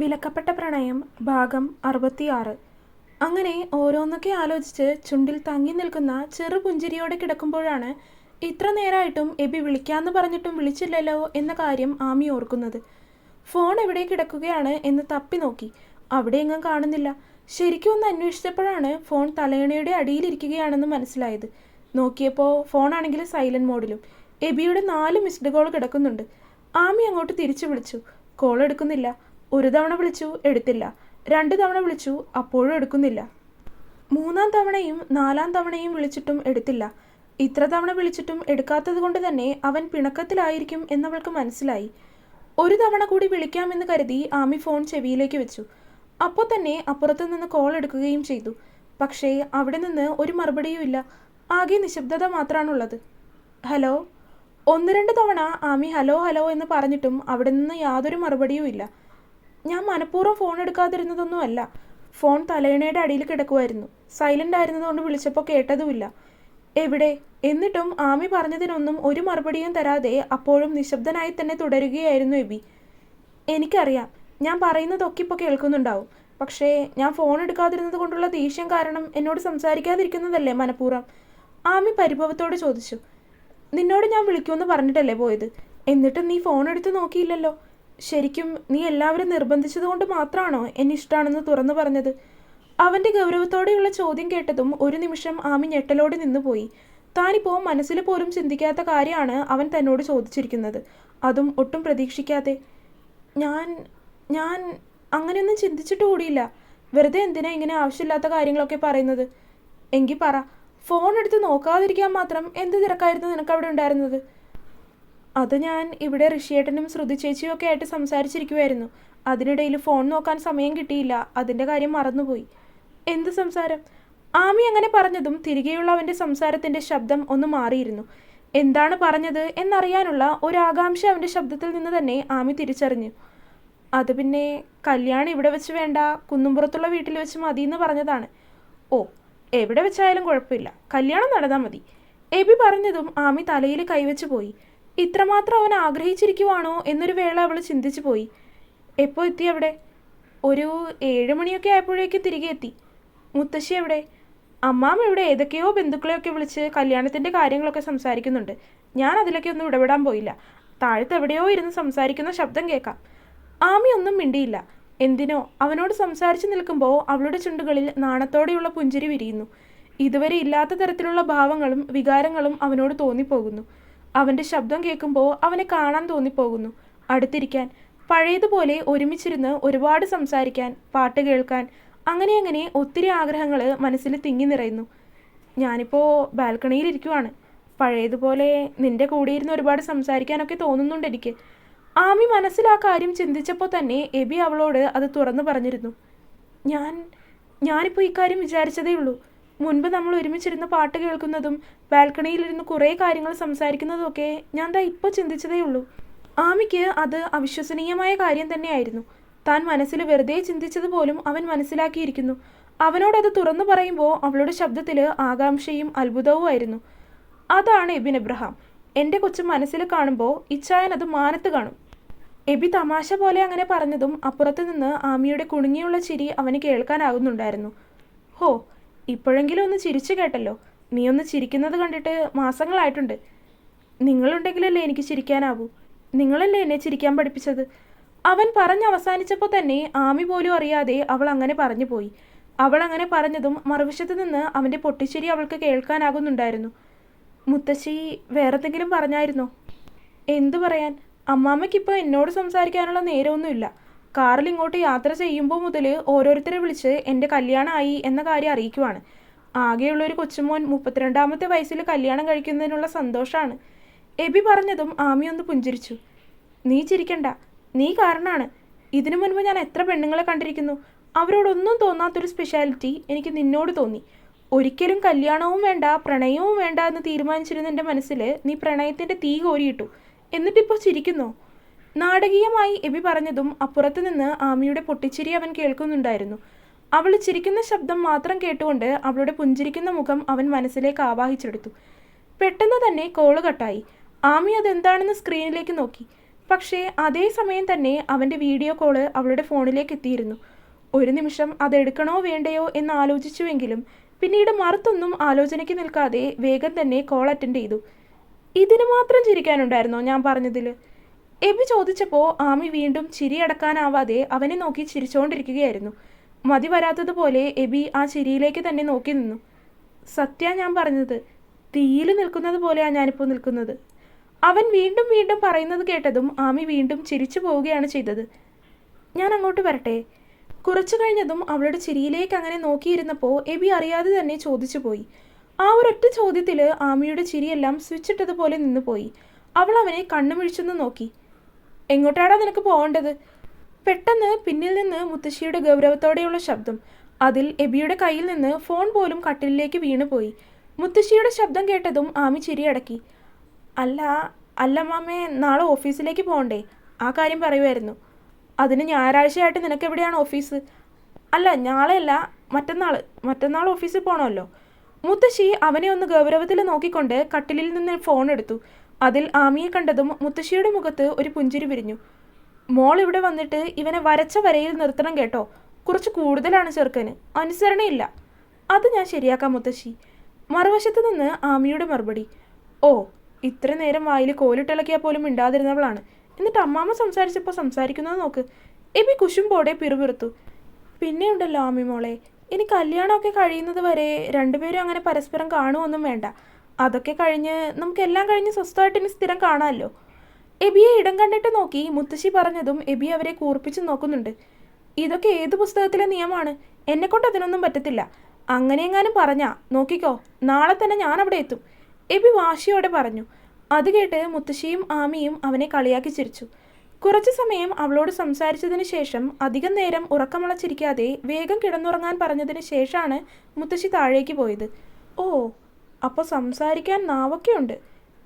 വിലക്കപ്പെട്ട പ്രണയം ഭാഗം 66. അങ്ങനെ ഓരോന്നൊക്കെ ആലോചിച്ച് ചുണ്ടിൽ തങ്ങി നിൽക്കുന്ന ചെറു പുഞ്ചിരിയോടെ കിടക്കുമ്പോഴാണ് ഇത്ര നേരമായിട്ടും എബി വിളിക്കാമെന്ന് പറഞ്ഞിട്ടും വിളിച്ചില്ലല്ലോ എന്ന കാര്യം ആമി ഓർക്കുന്നത്. ഫോൺ എവിടെ കിടക്കുകയാണ് എന്ന് തപ്പി നോക്കി. അവിടെ എങ്ങും കാണുന്നില്ല. ശരിക്കും ഒന്ന് അന്വേഷിച്ചപ്പോഴാണ് ഫോൺ തലയണയുടെ അടിയിലിരിക്കുകയാണെന്ന് മനസ്സിലായത്. നോക്കിയപ്പോൾ ഫോണാണെങ്കിൽ സൈലൻറ്റ് മോഡിലും. എബിയുടെ 4 മിസ്ഡ് കോൾ കിടക്കുന്നുണ്ട്. ആമി അങ്ങോട്ട് തിരിച്ചു വിളിച്ചു. കോൾ എടുക്കുന്നില്ല. ഒരു തവണ വിളിച്ചു, എടുത്തില്ല. 2 തവണ വിളിച്ചു, അപ്പോഴും എടുക്കുന്നില്ല. 3-ാം തവണയും 4-ാം തവണയും വിളിച്ചിട്ടും എടുത്തില്ല. ഇത്ര തവണ വിളിച്ചിട്ടും എടുക്കാത്തത് കൊണ്ട് തന്നെ അവൻ പിണക്കത്തിലായിരിക്കും എന്നവൾക്ക് മനസ്സിലായി. ഒരു തവണ കൂടി വിളിക്കാമെന്ന് കരുതി ആമി ഫോൺ ചെവിയിലേക്ക് വെച്ചു. അപ്പോൾ തന്നെ അപ്പുറത്തു നിന്ന് കോൾ എടുക്കുകയും ചെയ്തു. പക്ഷേ അവിടെ നിന്ന് ഒരു മറുപടിയുമില്ല. ആകെ നിശബ്ദത മാത്രമാണുള്ളത്. ഹലോ. 1-2 തവണ ആമി ഹലോ ഹലോ എന്ന് പറഞ്ഞിട്ടും അവിടെ നിന്ന് യാതൊരു മറുപടിയും ഇല്ല. ഞാൻ മനഃപൂർവ്വം ഫോൺ എടുക്കാതിരുന്നതൊന്നുമല്ല. ഫോൺ തലയണയുടെ അടിയിൽ കിടക്കുമായിരുന്നു. സൈലൻ്റ് ആയിരുന്നതുകൊണ്ട് വിളിച്ചപ്പോൾ കേട്ടതുമില്ല. എവിടെ? എന്നിട്ടും ആമി പറഞ്ഞതിനൊന്നും ഒരു മറുപടിയും തരാതെ അപ്പോഴും നിശബ്ദനായി തന്നെ തുടരുകയായിരുന്നു എബി. എനിക്കറിയാം, ഞാൻ പറയുന്നതൊക്കെ ഇപ്പോൾ കേൾക്കുന്നുണ്ടാവും. പക്ഷേ ഞാൻ ഫോൺ എടുക്കാതിരുന്നത് കൊണ്ടുള്ള ദേഷ്യം കാരണം എന്നോട് സംസാരിക്കാതിരിക്കുന്നതല്ലേ മനഃപൂർവ്വം? ആമി പരിഭവത്തോട് ചോദിച്ചു. നിന്നോട് ഞാൻ വിളിക്കുമെന്ന് പറഞ്ഞിട്ടല്ലേ പോയത്? എന്നിട്ടും നീ ഫോൺ എടുത്ത് നോക്കിയില്ലല്ലോ. ശരിക്കും നീ എല്ലാവരും നിർബന്ധിച്ചതുകൊണ്ട് മാത്രമാണോ എന്നെ ഇഷ്ടമാണെന്ന് തുറന്നു പറഞ്ഞത്? അവൻ്റെ ഗൗരവത്തോടെയുള്ള ചോദ്യം കേട്ടതും ഒരു നിമിഷം ആമി ഞെട്ടലോടെ നിന്നുപോയി. താനിപ്പോൾ മനസ്സിൽ പോലും ചിന്തിക്കാത്ത കാര്യമാണ് അവൻ തന്നോട് ചോദിച്ചിരിക്കുന്നത്, അതും ഒട്ടും പ്രതീക്ഷിക്കാതെ. ഞാൻ ഞാൻ അങ്ങനെയൊന്നും ചിന്തിച്ചിട്ട് കൂടിയില്ല. വെറുതെ എന്തിനാ ഇങ്ങനെ ആവശ്യമില്ലാത്ത കാര്യങ്ങളൊക്കെ പറയുന്നത്? എങ്കിൽ പറ, ഫോൺ എടുത്ത് നോക്കാതിരിക്കാൻ മാത്രം എന്ത് തിരക്കായിരുന്നു നിനക്കവിടെ ഉണ്ടായിരുന്നത്? അത് ഞാൻ ഇവിടെ ഋഷിയേട്ടനും ശ്രുതി ചേച്ചിയും ഒക്കെ ആയിട്ട് സംസാരിച്ചിരിക്കുമായിരുന്നു. അതിനിടയിൽ ഫോൺ നോക്കാൻ സമയം കിട്ടിയില്ല. അതിൻ്റെ കാര്യം മറന്നുപോയി. എന്ത് സംസാരം? ആമി അങ്ങനെ പറഞ്ഞതും തിരികെയുള്ള അവൻ്റെ സംസാരത്തിൻ്റെ ശബ്ദം ഒന്ന് മാറിയിരുന്നു. എന്താണ് പറഞ്ഞത് എന്നറിയാനുള്ള ഒരാകാംക്ഷ അവൻ്റെ ശബ്ദത്തിൽ നിന്ന് തന്നെ ആമി തിരിച്ചറിഞ്ഞു. അത് പിന്നെ കല്യാണം ഇവിടെ വെച്ച് വേണ്ട, കുന്നുംപുറത്തുള്ള വീട്ടിൽ വെച്ച് മതിയെന്ന് പറഞ്ഞതാണ്. ഓ, എവിടെ വെച്ചായാലും കുഴപ്പമില്ല, കല്യാണം നടന്നാൽ മതി. എബി പറഞ്ഞതും ആമി തലയിൽ കൈവച്ച് പോയി. ഇത്രമാത്രം അവൻ ആഗ്രഹിച്ചിരിക്കുവാണോ എന്നൊരു വേള അവൾ ചിന്തിച്ചു പോയി. എപ്പോൾ എത്തി അവിടെ? ഒരു 7 മണിയൊക്കെ ആയപ്പോഴേക്ക് തിരികെ എത്തി. മുത്തശ്ശി എവിടെ? അമ്മാമ്മ ഇവിടെ ഏതൊക്കെയോ ബന്ധുക്കളെയൊക്കെ വിളിച്ച് കല്യാണത്തിൻ്റെ കാര്യങ്ങളൊക്കെ സംസാരിക്കുന്നുണ്ട്. ഞാൻ അതിലൊക്കെ ഒന്നും ഇടപെടാൻ പോയില്ല. താഴത്ത് എവിടെയോ ഇരുന്ന് സംസാരിക്കുന്ന ശബ്ദം കേൾക്കാം. ആമി ഒന്നും മിണ്ടിയില്ല. എന്തിനോ അവനോട് സംസാരിച്ച് നിൽക്കുമ്പോൾ അവളുടെ ചുണ്ടുകളിൽ നാണത്തോടെയുള്ള പുഞ്ചിരി വിരിയുന്നു. ഇതുവരെ ഇല്ലാത്ത തരത്തിലുള്ള ഭാവങ്ങളും വികാരങ്ങളും അവനോട് തോന്നിപ്പോകുന്നു. അവൻ്റെ ശബ്ദം കേൾക്കുമ്പോൾ അവനെ കാണാൻ തോന്നിപ്പോകുന്നു. അടുത്തിരിക്കാൻ, പഴയതുപോലെ ഒരുമിച്ചിരുന്ന് ഒരുപാട് സംസാരിക്കാൻ, പാട്ട് കേൾക്കാൻ, അങ്ങനെ അങ്ങനെ ഒത്തിരി ആഗ്രഹങ്ങൾ മനസ്സിൽ തിങ്ങി നിറയുന്നു. ഞാനിപ്പോൾ ബാൽക്കണിയിലിരിക്കുവാണ്. പഴയതുപോലെ നിൻ്റെ കൂടെയിരുന്ന് ഒരുപാട് സംസാരിക്കാനൊക്കെ തോന്നുന്നുണ്ട് എനിക്ക്. ആമി മനസ്സിൽ ആ കാര്യം ചിന്തിച്ചപ്പോൾ തന്നെ എബി അവളോട് അത് തുറന്നു പറഞ്ഞിരുന്നു. ഞാനിപ്പോൾ ഇക്കാര്യം വിചാരിച്ചതേ ഉള്ളൂ. മുൻപ് നമ്മൾ ഒരുമിച്ചിരുന്ന് പാട്ട് കേൾക്കുന്നതും ബാൽക്കണിയിലിരുന്ന് കുറേ കാര്യങ്ങൾ സംസാരിക്കുന്നതും ഒക്കെ ഞാൻ ഇപ്പോൾ ചിന്തിച്ചതേ ഉള്ളൂ. ആമിക്ക് അത് അവിശ്വസനീയമായ കാര്യം തന്നെയായിരുന്നു. താൻ മനസ്സിൽ വെറുതെ ചിന്തിച്ചത് പോലും അവൻ മനസ്സിലാക്കിയിരിക്കുന്നു. അവനോടത് തുറന്നു പറയുമ്പോൾ അവളുടെ ശബ്ദത്തിൽ ആകാംക്ഷയും അത്ഭുതവുമായിരുന്നു. അതാണ് എബിൻ എബ്രഹാം. എൻ്റെ കൊച്ചു മനസ്സിൽ കാണുമ്പോൾ ഇച്ചായൻ അത് മാനത്ത് കാണും. എബി തമാശ പോലെ അങ്ങനെ പറഞ്ഞതും അപ്പുറത്ത് നിന്ന് ആമിയുടെ കുണുങ്ങിയുള്ള ചിരി അവന് കേൾക്കാനാകുന്നുണ്ടായിരുന്നു. ഹോ, ഇപ്പോഴെങ്കിലും ഒന്ന് ചിരിച്ചു കേട്ടല്ലോ. നീ ഒന്ന് ചിരിക്കുന്നത് കണ്ടിട്ട് മാസങ്ങളായിട്ടുണ്ട്. നിങ്ങളുണ്ടെങ്കിലല്ലേ എനിക്ക് ചിരിക്കാനാവൂ. നിങ്ങളല്ലേ എന്നെ ചിരിക്കാൻ പഠിപ്പിച്ചത്. അവൻ അവസാനിച്ചപ്പോൾ തന്നെ ആമി പോലും അറിയാതെ അവൾ അങ്ങനെ പറഞ്ഞു പോയി. അവൾ അങ്ങനെ പറഞ്ഞതും മറുവശത്ത് നിന്ന് അവൻ്റെ പൊട്ടിച്ചിരി അവൾക്ക് കേൾക്കാനാകുന്നുണ്ടായിരുന്നു. മുത്തശ്ശി വേറെന്തെങ്കിലും പറഞ്ഞായിരുന്നോ? എന്തു പറയാൻ? അമ്മാമ്മയ്ക്കിപ്പോൾ എന്നോട് സംസാരിക്കാനുള്ള നേരമൊന്നുമില്ല. കാറിൽ ഇങ്ങോട്ട് യാത്ര ചെയ്യുമ്പോൾ മുതൽ ഓരോരുത്തരെ വിളിച്ച് എൻ്റെ കല്യാണമായി എന്ന കാര്യം അറിയിക്കുവാണ്. ആകെയുള്ളൊരു കൊച്ചുമോൻ 32ാമത്തെ വയസ്സിൽ കല്യാണം കഴിക്കുന്നതിനുള്ള സന്തോഷമാണ്. എബി പറഞ്ഞതും ആമി ഒന്ന് പുഞ്ചിരിച്ചു. നീ ചിരിക്കണ്ട, നീ കാരണമാണ്. ഇതിനു മുൻപ് ഞാൻ എത്ര പെണ്ണുങ്ങളെ കണ്ടിരിക്കുന്നു. അവരോടൊന്നും തോന്നാത്തൊരു സ്പെഷ്യാലിറ്റി എനിക്ക് നിന്നോട് തോന്നി. ഒരിക്കലും കല്യാണവും വേണ്ട, പ്രണയവും വേണ്ട എന്ന് തീരുമാനിച്ചിരുന്ന എൻ്റെ മനസ്സിൽ നീ പ്രണയത്തിൻ്റെ തീ കോരിയിട്ടു. എന്നിട്ടിപ്പോൾ ചിരിക്കുന്നോ? നാടകീയമായി എബി പറഞ്ഞതും അപ്പുറത്ത് നിന്ന് ആമിയുടെ പൊട്ടിച്ചിരി അവൻ കേൾക്കുന്നുണ്ടായിരുന്നു. അവൾ ചിരിക്കുന്ന ശബ്ദം മാത്രം കേട്ടുകൊണ്ട് അവളുടെ പുഞ്ചിരിക്കുന്ന മുഖം അവൻ മനസ്സിലേക്ക് ആവാഹിച്ചെടുത്തു. പെട്ടെന്ന് തന്നെ കോള് കട്ടായി. ആമി അതെന്താണെന്ന് സ്ക്രീനിലേക്ക് നോക്കി. പക്ഷേ അതേ സമയം തന്നെ അവൻ്റെ വീഡിയോ കോള് അവളുടെ ഫോണിലേക്ക് എത്തിയിരുന്നു. ഒരു നിമിഷം അതെടുക്കണോ വേണ്ടയോ എന്ന് ആലോചിച്ചുവെങ്കിലും പിന്നീട് മറുത്തൊന്നും ആലോചനയ്ക്ക് നിൽക്കാതെ വേഗം തന്നെ കോൾ അറ്റൻഡ് ചെയ്തു. ഇതിന് മാത്രം ചിരിക്കാനുണ്ടായിരുന്നോ ഞാൻ പറഞ്ഞതിൽ? എബി ചോദിച്ചപ്പോൾ ആമി വീണ്ടും ചിരി അടക്കാനാവാതെ അവനെ നോക്കി ചിരിച്ചുകൊണ്ടിരിക്കുകയായിരുന്നു. മതി വരാത്തതുപോലെ എബി ആ ചിരിയിലേക്ക് തന്നെ നോക്കി നിന്നു. സത്യ ഞാൻ പറഞ്ഞത്, തീയിൽ നിൽക്കുന്നത് പോലെയാണ് ഞാനിപ്പോൾ നിൽക്കുന്നത്. അവൻ വീണ്ടും വീണ്ടും പറയുന്നത് കേട്ടതും ആമി വീണ്ടും ചിരിച്ചു പോവുകയാണ് ചെയ്തത്. ഞാൻ അങ്ങോട്ട് വരട്ടെ? കുറച്ചു കഴിഞ്ഞതും അവളുടെ ചിരിയിലേക്ക് അങ്ങനെ നോക്കിയിരുന്നപ്പോൾ എബി അറിയാതെ തന്നെ ചോദിച്ചു പോയി. ആ ഒരൊറ്റ ചോദ്യത്തിൽ ആമിയുടെ ചിരിയെല്ലാം സ്വിച്ചിട്ടതുപോലെ നിന്നുപോയി. അവൾ അവനെ കണ്ണുമിഴിച്ചൊന്ന് നോക്കി. എങ്ങോട്ടാടാ നിനക്ക് പോകേണ്ടത്? പെട്ടെന്ന് പിന്നിൽ നിന്ന് മുത്തശ്ശിയുടെ ഗൗരവത്തോടെയുള്ള ശബ്ദം. അതിൽ എബിയുടെ കയ്യിൽ നിന്ന് ഫോൺ പോലും കട്ടിലിലേക്ക് വീണുപോയി. മുത്തശ്ശിയുടെ ശബ്ദം കേട്ടതും ആമി ചിരിയടക്കി. അല്ല അല്ല മാമേ, നാളെ ഓഫീസിലേക്ക് പോകണ്ടേ? ആ കാര്യം പറയുമായിരുന്നു. അതിന് ഞായറാഴ്ചയായിട്ട് നിനക്കെവിടെയാണ് ഓഫീസ്? അല്ല നാളെയല്ല, മറ്റന്നാൾ ഓഫീസിൽ പോകണമല്ലോ. മുത്തശ്ശി അവനെ ഒന്ന് ഗൗരവത്തിൽ നോക്കിക്കൊണ്ട് കട്ടിലിൽ നിന്ന് ഫോൺ എടുത്തു. അതിൽ ആമിയെ കണ്ടതും മുത്തശ്ശിയുടെ മുഖത്ത് ഒരു പുഞ്ചിരി വിരിഞ്ഞു. മോൾ ഇവിടെ വന്നിട്ട് ഇവനെ വരച്ച വരയിൽ നിർത്തണം കേട്ടോ. കുറച്ച് കൂടുതലാണ് ചെറുക്കന്, അനുസരണയില്ല. അത് ഞാൻ ശരിയാക്കാം മുത്തശ്ശി. മറുവശത്ത് നിന്ന് ആമിയുടെ മറുപടി. ഓ, ഇത്ര നേരം വായിൽ കോലിട്ടിളക്കിയാൽ പോലും മിണ്ടാതിരുന്നവളാണ്. എന്നിട്ട് അമ്മാമ്മ സംസാരിച്ചപ്പോൾ സംസാരിക്കുന്നത് നോക്ക്. എബി കുശുമ്പോടെ പിറുപിറുത്തു. പിന്നെയുണ്ടല്ലോ ആമി മോളെ, ഇനി കല്യാണമൊക്കെ കഴിയുന്നത് വരെ രണ്ടുപേരും അങ്ങനെ പരസ്പരം കാണുമൊന്നും വേണ്ട. അതൊക്കെ കഴിഞ്ഞ് നമുക്കെല്ലാം കഴിഞ്ഞ് സ്വസ്ഥമായിട്ട് ഇനി സ്ഥിരം കാണാമല്ലോ. എബിയെ ഇടം കണ്ടിട്ട് നോക്കി മുത്തശ്ശി പറഞ്ഞതും എബി അവരെ കൂർപ്പിച്ച് നോക്കുന്നുണ്ട്. ഇതൊക്കെ ഏത് പുസ്തകത്തിലെ നിയമമാണ്? എന്നെക്കൊണ്ട് അതിനൊന്നും പറ്റത്തില്ല. അങ്ങനെയെങ്ങാനും പറഞ്ഞാ നോക്കിക്കോ, നാളെ തന്നെ ഞാൻ അവിടെ എത്തും, എബി വാശിയോടെ പറഞ്ഞു. അത് കേട്ട് മുത്തശ്ശിയും ആമിയും അവനെ കളിയാക്കി ചിരിച്ചു. കുറച്ചു സമയം അവളോട് സംസാരിച്ചതിന് ശേഷം അധികം നേരം ഉറക്കമുളച്ചിരിക്കാതെ വേഗം കിടന്നുറങ്ങാൻ പറഞ്ഞതിന് ശേഷമാണ് മുത്തശ്ശി താഴേക്ക് പോയത്. ഓ, അപ്പോൾ സംസാരിക്കാൻ നാവൊക്കെയുണ്ട്.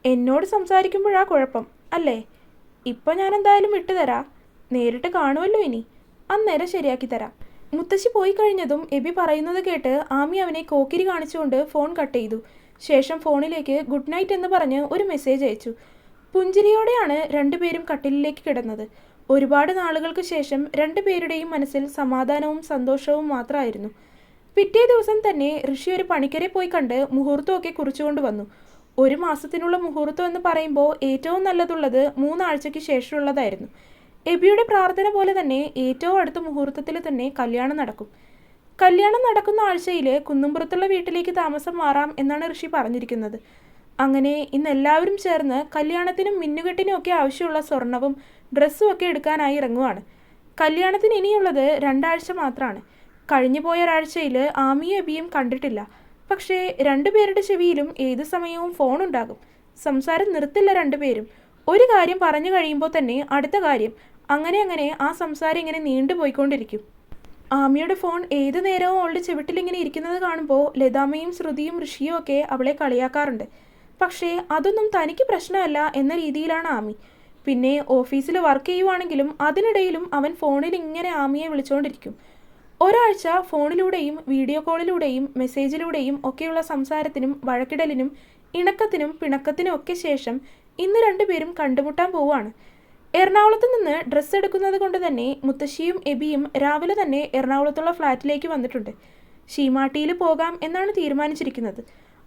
എന്നോട് സംസാരിക്കുമ്പോഴാ കുഴപ്പം അല്ലേ? ഇപ്പം ഞാൻ എന്തായാലും വിട്ടുതരാം. നേരിട്ട് കാണുമല്ലോ ഇനി, അന്നേരം ശരിയാക്കി തരാം. മുത്തശ്ശി പോയി കഴിഞ്ഞതും എബി പറയുന്നത് കേട്ട് ആമി അവനെ കോക്കിരി കാണിച്ചുകൊണ്ട് ഫോൺ കട്ട് ചെയ്തു. ശേഷം ഫോണിലേക്ക് ഗുഡ് നൈറ്റ് എന്ന് പറഞ്ഞ് ഒരു മെസ്സേജ് അയച്ചു. പുഞ്ചിരിയോടെയാണ് രണ്ടുപേരും കട്ടിലിലേക്ക് കിടന്നത്. ഒരുപാട് നാളുകൾക്ക് ശേഷം രണ്ടുപേരുടെയും മനസ്സിൽ സമാധാനവും സന്തോഷവും മാത്രമായിരുന്നു. പിറ്റേ ദിവസം തന്നെ ഋഷി ഒരു പണിക്കരെ പോയി കണ്ട് മുഹൂർത്തമൊക്കെ കുറിച്ചുകൊണ്ട് വന്നു. 1 മാസത്തിനുള്ള മുഹൂർത്തം എന്ന് പറയുമ്പോൾ ഏറ്റവും നല്ലതുള്ളത് 3 ആഴ്ചയ്ക്ക് ശേഷമുള്ളതായിരുന്നു. എബിയുടെ പ്രാർത്ഥന പോലെ തന്നെ ഏറ്റവും അടുത്ത മുഹൂർത്തത്തിൽ തന്നെ കല്യാണം നടക്കും. കല്യാണം നടക്കുന്ന ആഴ്ചയിൽ കുന്നുംപുറത്തുള്ള വീട്ടിലേക്ക് താമസം മാറാം എന്നാണ് ഋഷി പറഞ്ഞിരിക്കുന്നത്. അങ്ങനെ ഇന്ന് എല്ലാവരും ചേർന്ന് കല്യാണത്തിനും മിന്നുകെട്ടിനും ഒക്കെ ആവശ്യമുള്ള സ്വർണവും ഡ്രസ്സും ഒക്കെ എടുക്കാനായി ഇറങ്ങുവാണ്. കല്യാണത്തിന് ഇനിയുള്ളത് 2 ആഴ്ച മാത്രമാണ്. കഴിഞ്ഞു പോയ ഒരാഴ്ചയിൽ ആമിയും എബിയും കണ്ടിട്ടില്ല. പക്ഷേ രണ്ടുപേരുടെ ചെവിയിലും ഏത് സമയവും ഫോൺ ഉണ്ടാകും. സംസാരം നിർത്തില്ല രണ്ടുപേരും. ഒരു കാര്യം പറഞ്ഞു കഴിയുമ്പോൾ തന്നെ അടുത്ത കാര്യം, അങ്ങനെ അങ്ങനെ ആ സംസാരം ഇങ്ങനെ നീണ്ടുപോയിക്കൊണ്ടിരിക്കും. ആമിയുടെ ഫോൺ ഏതു നേരവും അവളുടെ ചെവിട്ടിലിങ്ങനെ ഇരിക്കുന്നത് കാണുമ്പോൾ ലതാമ്മയും ശ്രുതിയും ഋഷിയും ഒക്കെ അവളെ കളിയാക്കാറുണ്ട്. പക്ഷേ അതൊന്നും തനിക്ക് പ്രശ്നമല്ല എന്ന രീതിയിലാണ് ആമി. പിന്നെ ഓഫീസിൽ വർക്ക് ചെയ്യുവാണെങ്കിലും അതിനിടയിലും അവൻ ഫോണിൽ ഇങ്ങനെ ആമിയെ വിളിച്ചുകൊണ്ടിരിക്കും. ഒരാഴ്ച ഫോണിലൂടെയും വീഡിയോ കോളിലൂടെയും മെസ്സേജിലൂടെയും ഒക്കെയുള്ള സംസാരത്തിനും വഴക്കിടലിനും ഇണക്കത്തിനും പിണക്കത്തിനും ഒക്കെ ശേഷം ഇന്ന് രണ്ടുപേരും കണ്ടുമുട്ടാൻ പോവുകയാണ്. എറണാകുളത്ത് നിന്ന് ഡ്രസ്സ് എടുക്കുന്നത് കൊണ്ട് തന്നെ മുത്തശ്ശിയും എബിയും രാവിലെ തന്നെ എറണാകുളത്തുള്ള ഫ്ലാറ്റിലേക്ക് വന്നിട്ടുണ്ട്. ഷീമാട്ടിയിൽ പോകാം എന്നാണ് തീരുമാനിച്ചിരിക്കുന്നത്.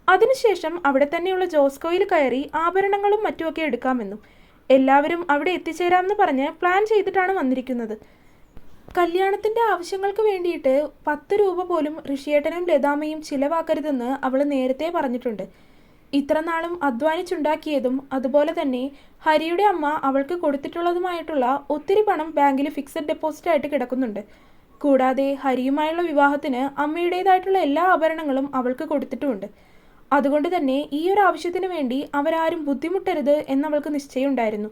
അതിനുശേഷം അവിടെ തന്നെയുള്ള ജോസ്കോയിൽ കയറി ആഭരണങ്ങളും മറ്റുമൊക്കെ എടുക്കാമെന്നും എല്ലാവരും അവിടെ എത്തിച്ചേരാമെന്ന് പറഞ്ഞ് പ്ലാൻ ചെയ്തിട്ടാണ് വന്നിരിക്കുന്നത്. കല്യാണത്തിൻ്റെ ആവശ്യങ്ങൾക്ക് വേണ്ടിയിട്ട് 10 രൂപ പോലും ഋഷിയേട്ടനും ലതാമ്മയും ചിലവാക്കരുതെന്ന് അവൾ നേരത്തെ പറഞ്ഞിട്ടുണ്ട്. ഇത്ര നാളും അധ്വാനിച്ചുണ്ടാക്കിയതും അതുപോലെ തന്നെ ഹരിയുടെ അമ്മ അവൾക്ക് കൊടുത്തിട്ടുള്ളതുമായിട്ടുള്ള ഒത്തിരി പണം ബാങ്കിൽ ഫിക്സഡ് ഡെപ്പോസിറ്റ് ആയിട്ട് കിടക്കുന്നുണ്ട്. കൂടാതെ ഹരിയുമായുള്ള വിവാഹത്തിന് അമ്മയുടേതായിട്ടുള്ള എല്ലാ ആഭരണങ്ങളും അവൾക്ക് കൊടുത്തിട്ടുമുണ്ട്. അതുകൊണ്ട് തന്നെ ഈ ഒരു ആവശ്യത്തിന് വേണ്ടി അവരാരും ബുദ്ധിമുട്ടരുത് എന്നവൾക്ക് നിശ്ചയമുണ്ടായിരുന്നു.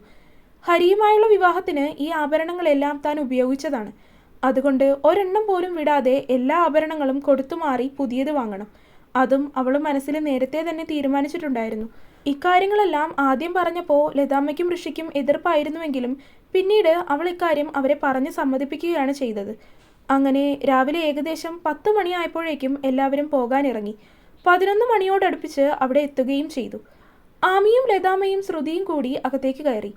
ഹരിയുമായുള്ള വിവാഹത്തിന് ഈ ആഭരണങ്ങളെല്ലാം താൻ ഉപയോഗിച്ചതാണ്. അതുകൊണ്ട് ഒരെണ്ണം പോലും വിടാതെ എല്ലാ ആഭരണങ്ങളും കൊടുത്തുമാറി പുതിയത് വാങ്ങണം. അതും അവൾ മനസ്സിൽ നേരത്തെ തന്നെ തീരുമാനിച്ചിട്ടുണ്ടായിരുന്നു. ഇക്കാര്യങ്ങളെല്ലാം ആദ്യം പറഞ്ഞപ്പോൾ ലതാമ്മയ്ക്കും ഋഷിക്കും എതിർപ്പായിരുന്നുവെങ്കിലും പിന്നീട് അവൾ ഇക്കാര്യം അവരെ പറഞ്ഞ് സമ്മതിപ്പിക്കുകയാണ് ചെയ്തത്. അങ്ങനെ രാവിലെ ഏകദേശം 10 മണിയായപ്പോഴേക്കും എല്ലാവരും പോകാനിറങ്ങി. 11 മണിയോടടുപ്പിച്ച് അവിടെ എത്തുകയും ചെയ്തു. ആമിയും ലതാമ്മയും ശ്രുതിയും കൂടി അകത്തേക്ക് കയറി.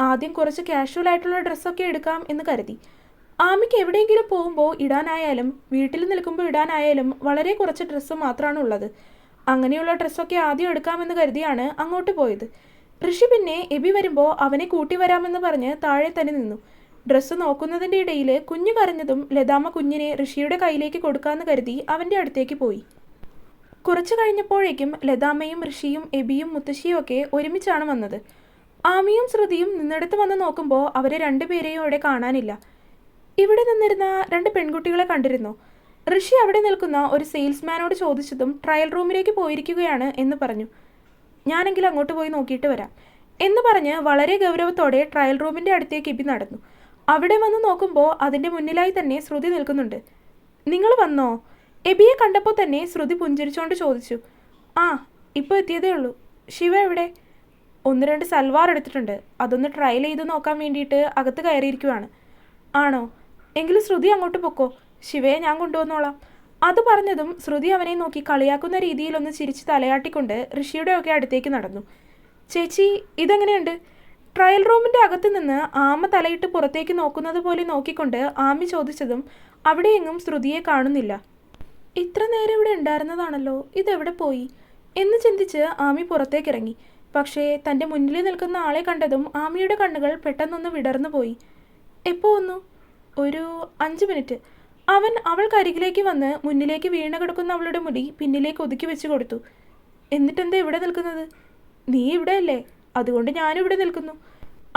ആദ്യം കുറച്ച് കാഷ്വൽ ആയിട്ടുള്ള ഡ്രസ്സൊക്കെ എടുക്കാം എന്ന് കരുതി. ആമിക്ക് എവിടെയെങ്കിലും പോകുമ്പോൾ ഇടാനായാലും വീട്ടിൽ നിൽക്കുമ്പോൾ ഇടാനായാലും വളരെ കുറച്ച് ഡ്രസ്സ് മാത്രമാണ് ഉള്ളത്. അങ്ങനെയുള്ള ഡ്രസ്സൊക്കെ ആദ്യം എടുക്കാമെന്ന് കരുതിയാണ് അങ്ങോട്ട് പോയത്. ഋഷി പിന്നെ എബി വരുമ്പോൾ അവനെ കൂട്ടി വരാമെന്ന് പറഞ്ഞ് താഴെ തന്നെ നിന്നു. ഡ്രസ്സ് നോക്കുന്നതിൻ്റെ ഇടയിൽ കുഞ്ഞു കരഞ്ഞതും ലതാമ്മ കുഞ്ഞിനെ ഋഷിയുടെ കയ്യിലേക്ക് കൊടുക്കാമെന്ന് കരുതി അവൻ്റെ അടുത്തേക്ക് പോയി. കുറച്ചു കഴിഞ്ഞപ്പോഴേക്കും ലതാമ്മയും ഋഷിയും എബിയും മുത്തശ്ശിയും ഒക്കെ ഒരുമിച്ചാണ് വന്നത്. ആമിയും ശ്രുതിയും നിന്നിടത്ത് വന്ന് നോക്കുമ്പോൾ അവരെ രണ്ടുപേരെയും അവിടെ കാണാനില്ല. ഇവിടെ നിന്നിരുന്ന 2 പെൺകുട്ടികളെ കണ്ടിരുന്നു. ഋഷി അവിടെ നിൽക്കുന്ന ഒരു സെയിൽസ്മാനോട് ചോദിച്ചതും ട്രയൽ റൂമിലേക്ക് പോയിരിക്കുകയാണ് എന്ന് പറഞ്ഞു. ഞാനെങ്കിലും അങ്ങോട്ട് പോയി നോക്കിയിട്ട് വരാം എന്ന് പറഞ്ഞ് വളരെ ഗൗരവത്തോടെ ട്രയൽ റൂമിൻ്റെ അടുത്തേക്ക് എബി നടന്നു. അവിടെ വന്ന് നോക്കുമ്പോൾ അതിൻ്റെ മുന്നിലായി തന്നെ ശ്രുതി നിൽക്കുന്നുണ്ട്. നിങ്ങൾ വന്നോ? എബിയെ കണ്ടപ്പോൾ തന്നെ ശ്രുതി പുഞ്ചിരിച്ചുകൊണ്ട് ചോദിച്ചു. ആ, ഇപ്പോൾ എത്തിയതേ ഉള്ളൂ. ശിവ എവിടെ? 1-2 സൽവാർ എടുത്തിട്ടുണ്ട്, അതൊന്ന് ട്രയൽ ചെയ്ത് നോക്കാൻ വേണ്ടിയിട്ട് അകത്ത് കയറിയിരിക്കുവാണ്. ആണോ? എങ്കിലും ശ്രുതി അങ്ങോട്ട് പൊക്കോ, ശിവയെ ഞാൻ കൊണ്ടുവന്നോളാം. അത് പറഞ്ഞതും ശ്രുതി അവനെ നോക്കി കളിയാക്കുന്ന രീതിയിലൊന്ന് ചിരിച്ച് തലയാട്ടിക്കൊണ്ട് ഋഷിയുടെ ഒക്കെ അടുത്തേക്ക് നടന്നു. ചേച്ചി, ഇതെങ്ങനെയുണ്ട്? ട്രയൽ റൂമിൻ്റെ അകത്ത് നിന്ന് ആമ തലയിട്ട് പുറത്തേക്ക് നോക്കുന്നത് പോലെ നോക്കിക്കൊണ്ട് ആമി ചോദിച്ചതും അവിടെയെങ്ങും ശ്രുതിയെ കാണുന്നില്ല. ഇത്ര നേരം ഇവിടെ ഉണ്ടായിരുന്നതാണല്ലോ, ഇതെവിടെ പോയി എന്ന് ചിന്തിച്ച് ആമി പുറത്തേക്കിറങ്ങി. പക്ഷേ തൻ്റെ മുന്നിൽ നിൽക്കുന്ന ആളെ കണ്ടതും ആമിയുടെ കണ്ണുകൾ പെട്ടെന്നൊന്ന് വിടർന്നു പോയി. എപ്പോൾ വന്നു? ഒരു 5 മിനിറ്റ്. അവൻ അവൾക്കരികിലേക്ക് വന്ന് മുന്നിലേക്ക് വീണ് കിടക്കുന്ന അവളുടെ മുടി പിന്നിലേക്ക് ഒതുക്കി വെച്ച് കൊടുത്തു. എന്നിട്ടെന്താ ഇവിടെ നിൽക്കുന്നത്? നീ ഇവിടെയല്ലേ, അതുകൊണ്ട് ഞാനിവിടെ നിൽക്കുന്നു.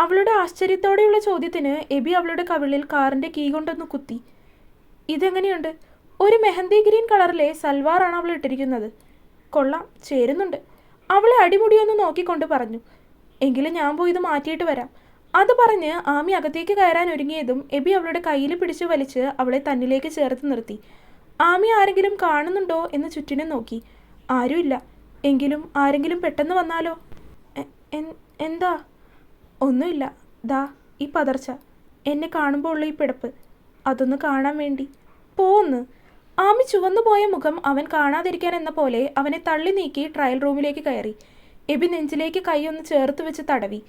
അവളുടെ ആശ്ചര്യത്തോടെയുള്ള ചോദ്യത്തിന് എബി അവളുടെ കവിളിൽ കാറിൻ്റെ കീ കൊണ്ടൊന്ന് കുത്തി. ഇതെങ്ങനെയുണ്ട്? ഒരു മെഹന്തി ഗ്രീൻ കളറിലെ സൽവാറാണ് അവൾ ഇട്ടിരിക്കുന്നത്. കൊള്ളാം, ചേരുന്നുണ്ട്. അവളെ അടിമുടിയൊന്ന് നോക്കിക്കൊണ്ട് പറഞ്ഞു. എങ്കിലും ഞാൻ പോയി ഇത് മാറ്റിയിട്ട് വരാം. അത് പറഞ്ഞ് ആമി അകത്തേക്ക് കയറാൻ ഒരുങ്ങിയതും എബി അവളുടെ കയ്യിൽ പിടിച്ച് വലിച്ച് അവളെ തന്നിലേക്ക് ചേർത്ത് നിർത്തി. ആമി ആരെങ്കിലും കാണുന്നുണ്ടോ എന്ന് ചുറ്റിനും നോക്കി. ആരുമില്ല. എങ്കിലും ആരെങ്കിലും പെട്ടെന്ന് വന്നാലോ? എന്താ? ഒന്നുമില്ല. ദാ ഈ പതർച്ച, എന്നെ കാണുമ്പോൾ ഉള്ള ഈ പിടപ്പ്, അതൊന്ന് കാണാൻ വേണ്ടി. പോന്ന്. ആമി ചുവന്നു പോയ മുഖം അവൻ കാണാതിരിക്കാൻ എന്ന പോലെ അവനെ തള്ളി നീക്കി ട്രയൽ റൂമിലേക്ക് കയറി. എബി നെഞ്ചിലേക്ക് കൈയൊന്ന് ചേർത്ത് വെച്ച് തടവി.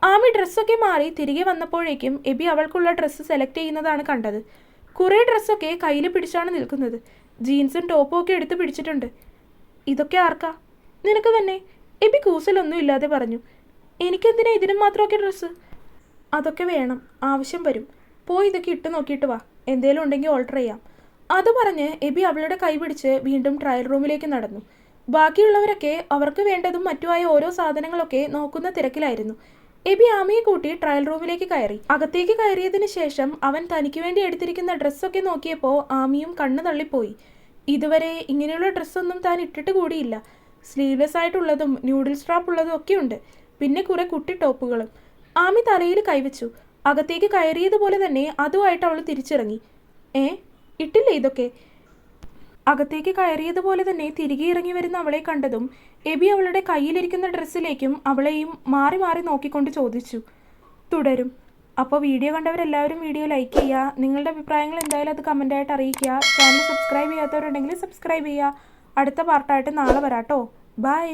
ആമി ഡ്രസ്സൊക്കെ മാറി തിരികെ വന്നപ്പോഴേക്കും എബി അവൾക്കുള്ള ഡ്രസ്സ് സെലക്ട് ചെയ്യുന്നതാണ് കണ്ടത്. കുറേ ഡ്രസ്സൊക്കെ കയ്യിൽ പിടിച്ചാണ് നിൽക്കുന്നത്. ജീൻസും ടോപ്പും ഒക്കെ എടുത്ത് പിടിച്ചിട്ടുണ്ട്. ഇതൊക്കെ ആർക്കാ? നിനക്ക് തന്നെ. എബി കൂസലൊന്നും ഇല്ലാതെ പറഞ്ഞു. എനിക്കെന്തിനാ ഇതിനും മാത്രമൊക്കെ ഡ്രസ്സ്? അതൊക്കെ വേണം, ആവശ്യം വരും. പോയി ഇതൊക്കെ ഇട്ട് നോക്കിയിട്ട് വാ, എന്തേലും ഉണ്ടെങ്കിൽ ഓൾട്ടർ ചെയ്യാം. അത് പറഞ്ഞ് എബി അവളുടെ കൈ പിടിച്ച് വീണ്ടും ട്രയൽ റൂമിലേക്ക് നടന്നു. ബാക്കിയുള്ളവരൊക്കെ അവർക്ക് വേണ്ടതും മറ്റുമായ ഓരോ സാധനങ്ങളൊക്കെ നോക്കുന്ന തിരക്കിലായിരുന്നു. എബി ആമിയെ കൂട്ടി ട്രയൽ റൂമിലേക്ക് കയറി. അകത്തേക്ക് കയറിയതിന് ശേഷം അവൻ തനിക്ക് വേണ്ടി എടുത്തിരിക്കുന്ന ഡ്രസ്സൊക്കെ നോക്കിയപ്പോൾ ആമിയും കണ്ണു തള്ളിപ്പോയി. ഇതുവരെ ഇങ്ങനെയുള്ള ഡ്രസ്സൊന്നും താൻ ഇട്ടിട്ട് കൂടിയില്ല. സ്ലീവ്ലെസ് ആയിട്ടുള്ളതും ന്യൂഡിൽ സ്ട്രാപ്പ് ഉള്ളതും ഒക്കെ ഉണ്ട്. പിന്നെ കുറെ കുട്ടി ടോപ്പുകളും. ആമി തലയിൽ കൈവച്ചു. അകത്തേക്ക് കയറിയതുപോലെ തന്നെ അതുമായിട്ട് അവൾ തിരിച്ചിറങ്ങി. ഇട്ടില്ലേ ഇതൊക്കെ? അകത്തേക്ക് കയറിയതുപോലെ തന്നെ തിരികെ ഇറങ്ങി വരുന്ന അവളെ കണ്ടതും എബി അവളുടെ കയ്യിലിരിക്കുന്ന ഡ്രസ്സിലേക്കും അവളെയും മാറി മാറി നോക്കിക്കൊണ്ട് ചോദിച്ചു. തുടരും. അപ്പോൾ വീഡിയോ കണ്ടവരെല്ലാവരും വീഡിയോ ലൈക്ക് ചെയ്യുക. നിങ്ങളുടെ അഭിപ്രായങ്ങൾ എന്തായാലും അത് കമൻ്റായിട്ട് അറിയിക്കുക. ചാനൽ സബ്സ്ക്രൈബ് ചെയ്യാത്തവരുണ്ടെങ്കിൽ സബ്സ്ക്രൈബ് ചെയ്യുക. അടുത്ത പാർട്ടായിട്ട് നാളെ വരാട്ടോ. ബൈ.